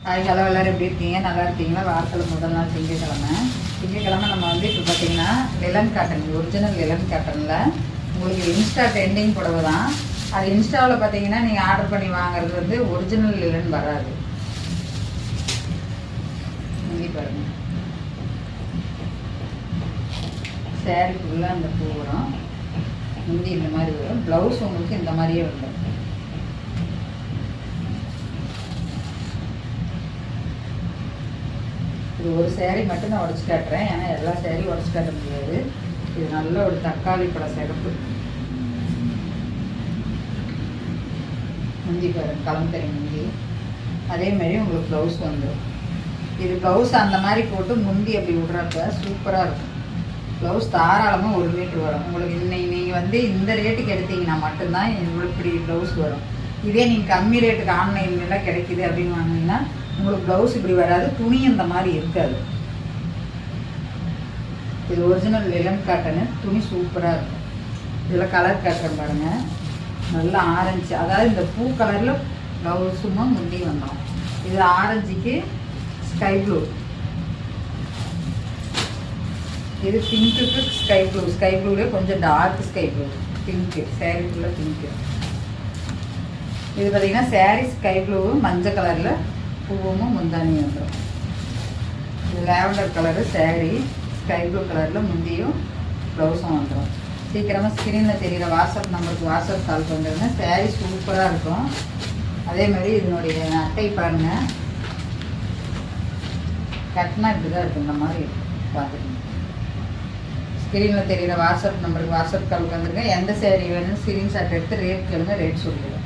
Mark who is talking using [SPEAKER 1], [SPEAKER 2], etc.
[SPEAKER 1] Hi hello எல்லோரும் எப்படி இருக்கீங்க? நல்லா இருக்கீங்களா? வாரத்தில் முதல் நாள் திங்கக்கிழமை நம்ம வந்து இப்போ பார்த்தீங்கன்னா லெலன் காட்டன், ஒரிஜினல் லெலன் காட்டனில் உங்களுக்கு இன்ஸ்டா ட்ரெண்டிங் புடவை தான். அது இன்ஸ்டாவில் பார்த்தீங்கன்னா நீங்கள் ஆர்டர் பண்ணி வாங்குறது வந்து ஒரிஜினல் லெலன் வராது. இங்கே பாருங்கள், சேரீக்குள்ளே அந்த பூ வரும், முந்தி இந்த மாதிரி வரும், ப்ளவுஸ் உங்களுக்கு இந்த மாதிரியே வரும். இது ஒரு சேரீ மட்டும் நான் உடச்சி காட்டுறேன், ஏன்னா எல்லா சேரீயும் உடச்சி காட்ட முடியாது. இது நல்ல ஒரு தக்காளி பழ சிறப்பு. முந்தி பாருங்க, கலந்தரி முந்தி. அதேமாரி உங்களுக்கு ப்ளவுஸ் வந்துடும். இது ப்ளவுஸ் அந்த மாதிரி போட்டு முந்தி அப்படி விட்றப்ப சூப்பராக இருக்கும். ப்ளவுஸ் தாராளமாக 1 மீட்ரு வரும். உங்களுக்கு இன்னைக்கு நீங்கள் வந்து இந்த ரேட்டுக்கு எடுத்தீங்கன்னா மட்டும்தான் உங்களுக்கு இப்படி ப்ளவுஸ் வரும். இதே நீங்கள் கம்மி ரேட்டுக்கு ஆன்லைன்லாம் கிடைக்கிது அப்படின்னு வாங்கினீங்கன்னா உங்களுக்கு ப்ளவுஸ் இப்படி வராது, துணி இந்த மாதிரி இருக்காது. இது ஒரிஜினல் லெலன் காட்டனு, துணி சூப்பராக இருக்கும். இதில் கலர் காட்டுறேன் பாருங்கள், நல்லா ஆரஞ்சு, அதாவது இந்த பூ கலரில் ப்ளவுஸுமா முந்தி வந்தோம். இது ஆரஞ்சுக்கு ஸ்கை ப்ளூ, இது பிங்க்குக்கு ஸ்கை ப்ளூ, ஸ்கை ப்ளூலேயே கொஞ்சம் டார்க் ஸ்கை ப்ளூ, பிங்க்கு, சேரீக்குள்ளே பிங்க்கு. இது பார்த்திங்கன்னா சேரீ ஸ்கை ப்ளூவும் மஞ்சள் கலரில் பூவும் முந்தானி வந்துடும். இது lavender colour sari, sky blue கலரில் முந்தியும் ப்ளவுஸும் வந்துடும். சீக்கிரமாக ஸ்க்ரீனில் தெரிகிற வாட்ஸ்அப் நம்பருக்கு வாட்ஸ்அப் கால் பண்ணுறதுங்க. சேரீ சூப்பராக இருக்கும். அதேமாதிரி இதனுடைய அட்டை பாருங்கள், கட்டினா இப்படி தான் இருக்கும், இந்த மாதிரி பார்த்துக்கணும். ஸ்க்ரீனில் தெரிகிற வாட்ஸ்அப் நம்பருக்கு வாட்ஸ்அப் கால் வந்துருங்க. எந்த சேரீ வேணும்னு ஸ்க்ரீன்ஷாட் எடுத்து ரேட் கேளுங்க, ரேட் சொல்லிடுங்க.